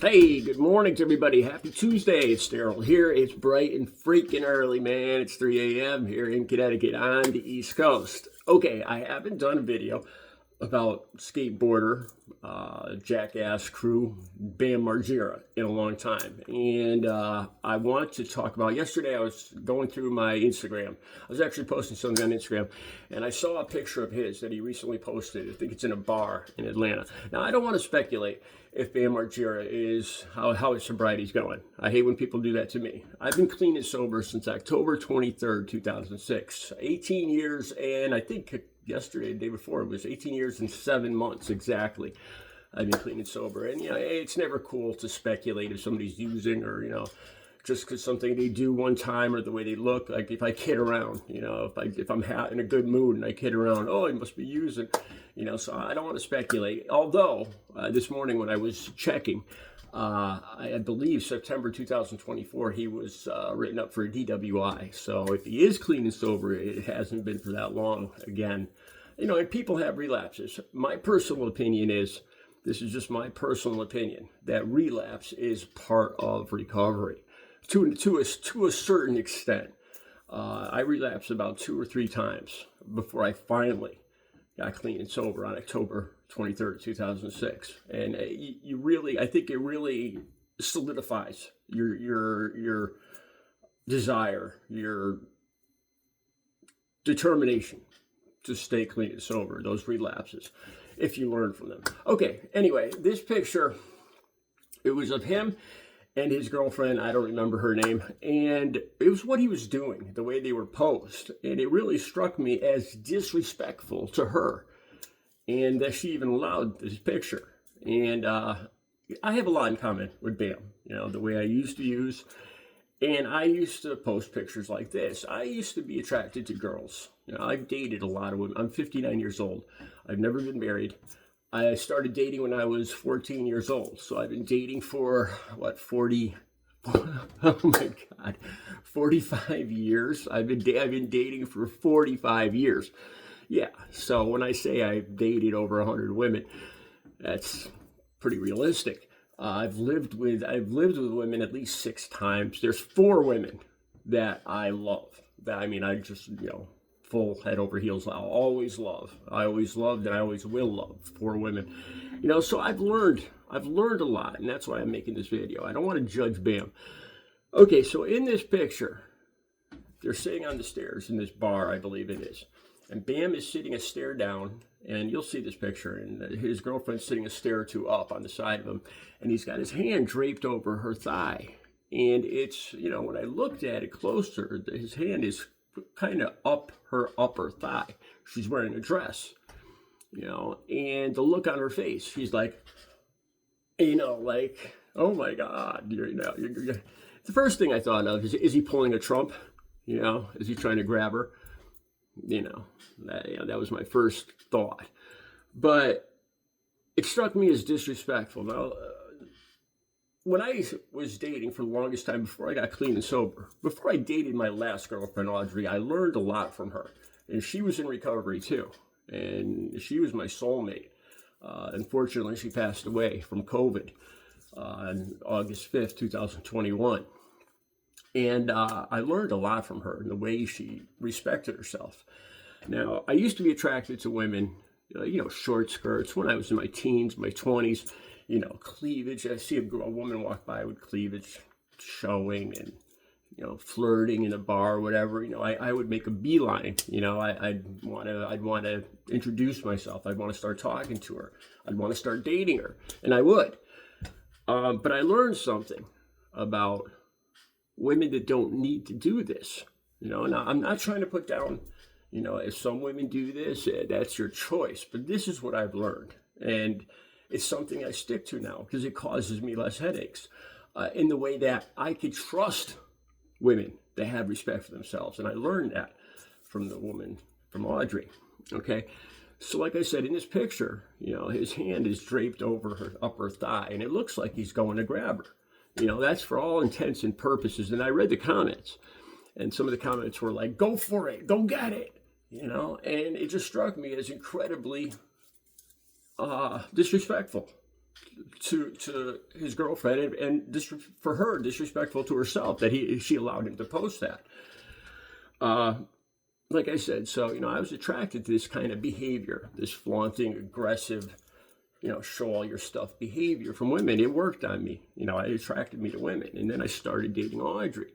Hey, good morning to everybody. Happy Tuesday. It's Daryl here. It's bright and freaking early, man. It's 3 a.m. here in Connecticut on the East Coast. Okay, I haven't done a video about skateboarder, jackass crew, Bam Margera in a long time. And I want to talk about, yesterday I was going through my Instagram. I was actually posting something on Instagram, and I saw a picture of his that he recently posted. I think it's in a bar in Atlanta. Now, I don't want to speculate if Bam Margera is, how his sobriety's going. I hate when people do that to me. I've been clean and sober since October 23rd, 2006. 18 years, and I think yesterday, the day before, it was 18 years and 7 months exactly. I've been clean and sober. And, it's never cool to speculate if somebody's using or, just because something they do one time or the way they look. Like if I kid around, if I'm in a good mood and I kid around, oh, he must be using, so I don't want to speculate. Although this morning when I was checking, I believe September 2024, he was written up for a DWI. So if he is clean and sober, it hasn't been for that long again. And people have relapses. My personal opinion is, this is just my personal opinion, that relapse is part of recovery to a certain extent. I relapsed about 2 or 3 times before I finally got clean and sober on October 23rd, 2006. And I think it really solidifies your desire, your determination to stay clean and sober, those relapses, if you learn from them. Okay, anyway, this picture, it was of him and his girlfriend. I don't remember her name. And it was what he was doing, the way they were posed. And it really struck me as disrespectful to her. And that she even allowed this picture. And I have a lot in common with Bam, the way I used to use. And I used to post pictures like this. I used to be attracted to girls. I've dated a lot of women. I'm 59 years old. I've never been married. I started dating when I was 14 years old. So I've been dating for, 45 years. I've been dating for 45 years. Yeah, so when I say I've dated over 100 women, that's pretty realistic. I've lived with women at least 6 times. There's 4 women that I love. I just, full head over heels. I'll always love. I always loved and I always will love 4 women. So I've learned a lot, and that's why I'm making this video. I don't want to judge Bam. Okay, so in this picture, they're sitting on the stairs in this bar, I believe it is. And Bam is sitting a stair down, and you'll see this picture, and his girlfriend's sitting a stair or 2 up on the side of him, and he's got his hand draped over her thigh. And it's, when I looked at it closer, his hand is kind of up her upper thigh. She's wearing a dress, and the look on her face, she's like, oh my God, you're the first thing I thought of is he pulling a Trump? Is he trying to grab her? That was my first thought. But it struck me as disrespectful. Now, when I was dating for the longest time, before I got clean and sober, before I dated my last girlfriend, Audrey, I learned a lot from her. And she was in recovery too. And she was my soulmate. Unfortunately, she passed away from COVID on August 5th, 2021. And I learned a lot from her in the way she respected herself. Now, I used to be attracted to women, short skirts when I was in my teens, my 20s, cleavage. I see a woman walk by with cleavage showing and, flirting in a bar or whatever. I would make a beeline. I'd want to introduce myself. I'd want to start talking to her. I'd want to start dating her. And I would. But I learned something about women that don't need to do this. Now I'm not trying to put down, if some women do this, that's your choice. But this is what I've learned. And it's something I stick to now because it causes me less headaches in the way that I could trust women that have respect for themselves. And I learned that from the woman, from Audrey. Okay. So like I said, in this picture, his hand is draped over her upper thigh and it looks like he's going to grab her. That's for all intents and purposes. And I read the comments, and some of the comments were like, go for it, go get it, and it just struck me as incredibly disrespectful to his girlfriend, and for her, disrespectful to herself that she allowed him to post that. Like I said, so, I was attracted to this kind of behavior, this flaunting, aggressive, show all your stuff behavior from women. It worked on me. It attracted me to women. And then I started dating Audrey.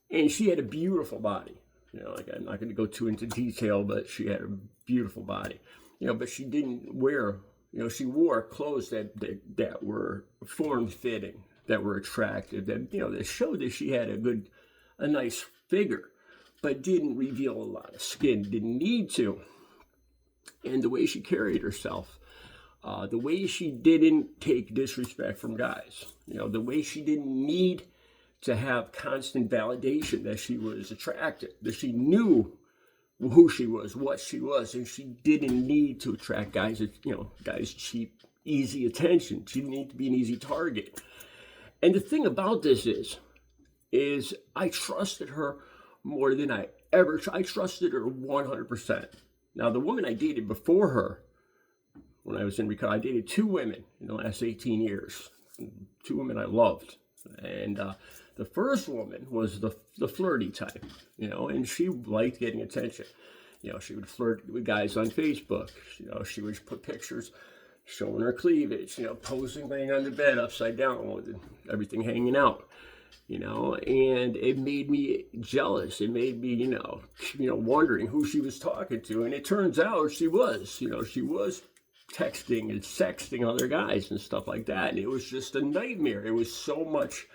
And she had a beautiful body. Like, I'm not going to go too into detail, but she had a beautiful body. But she didn't wear, she wore clothes that were form-fitting, that were attractive, that showed that she had a nice figure, but didn't reveal a lot of skin, didn't need to. And the way she carried herself, the way she didn't take disrespect from guys, the way she didn't need to have constant validation that she was attractive, that she knew who she was, what she was, and she didn't need to attract guys, guys' cheap, easy attention. She didn't need to be an easy target. And the thing about this is I trusted her more than I trusted her 100%. Now, the woman I dated before her, when I was in recovery, I dated 2 women in the last 18 years, 2 women I loved. And the first woman was the flirty type, and she liked getting attention. She would flirt with guys on Facebook. She would put pictures showing her cleavage, posing, laying on the bed upside down with everything hanging out, and it made me jealous. It made me, wondering who she was talking to. And it turns out she was texting and sexting other guys and stuff like that. And it was just a nightmare. It was so much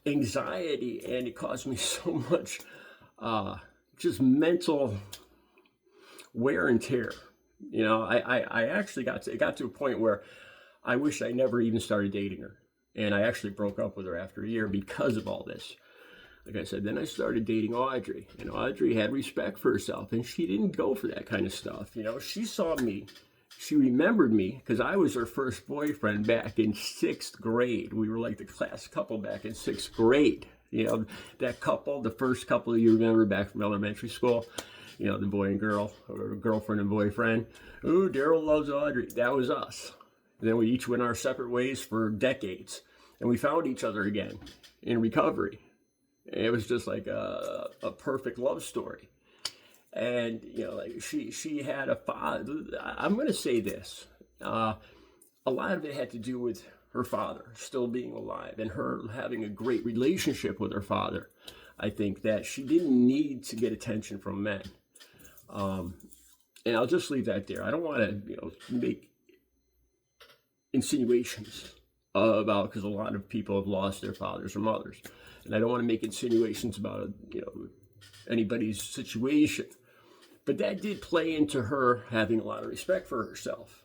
anxiety, and it caused me so much just mental wear and tear. I actually got to a point where I wish I never even started dating her. And I actually broke up with her after a year because of all this. Like I said, then I started dating Audrey. Audrey had respect for herself, and she didn't go for that kind of stuff. She saw me. She remembered me because I was her first boyfriend back in 6th grade. We were like the class couple back in 6th grade. That couple, the first couple you remember back from elementary school, the boy and girl, or girlfriend and boyfriend. Ooh, Daryl loves Audrey. That was us. And then we each went our separate ways for decades, and we found each other again in recovery. It was just like a perfect love story. And, like she had a father. I'm going to say this. A lot of it had to do with her father still being alive and her having a great relationship with her father. I think that she didn't need to get attention from men. And I'll just leave that there. I don't want to, make insinuations about, because a lot of people have lost their fathers or mothers. And I don't want to make insinuations about, anybody's situation. But that did play into her having a lot of respect for herself.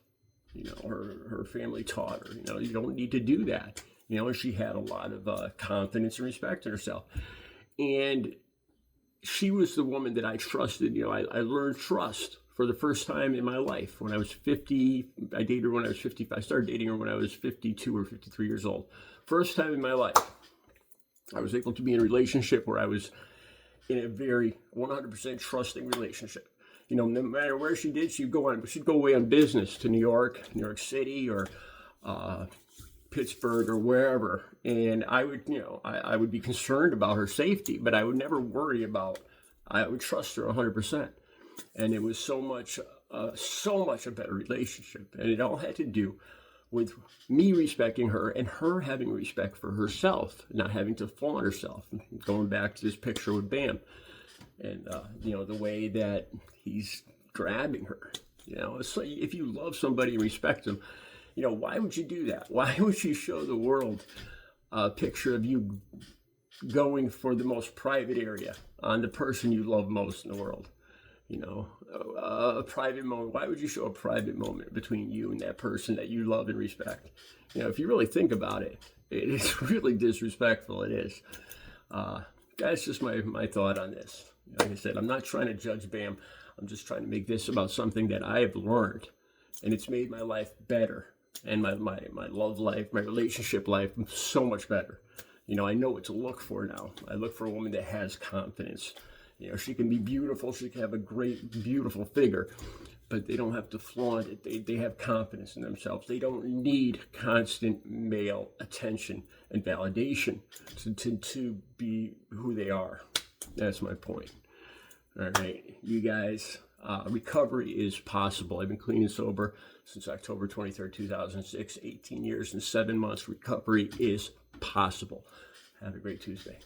Her family taught her, you don't need to do that. And she had a lot of confidence and respect in herself. And she was the woman that I trusted. I learned trust for the first time in my life. When I was 50, I dated her when I was 50. I started dating her when I was 52 or 53 years old. First time in my life, I was able to be in a relationship where I was in a very 100% trusting relationship. No matter where she did, she'd go away on business to New York City, or Pittsburgh, or wherever. And I would, I would be concerned about her safety, but I would never worry about. I would trust her 100%. And it was so much a better relationship. And it all had to do with me respecting her and her having respect for herself, not having to flaunt herself. Going back to this picture with Bam, and the way that he's grabbing her. It's like, if you love somebody and respect them, why would you do that? Why would you show the world a picture of you going for the most private area on the person you love most in the world? A private moment. Why would you show a private moment between you and that person that you love and respect? If you really think about it, it is really disrespectful. It is. That's just my thought on this. Like I said, I'm not trying to judge Bam. I'm just trying to make this about something that I have learned, and it's made my life better, and my love life, my relationship life, so much better. I know what to look for now. I look for a woman that has confidence. She can be beautiful. She can have a great, beautiful figure. but they don't have to flaunt it. They have confidence in themselves. They don't need constant male attention and validation to be who they are. That's my point. All right, you guys, recovery is possible. I've been clean and sober since October 23rd, 2006, 18 years and 7 months. Recovery is possible. Have a great Tuesday.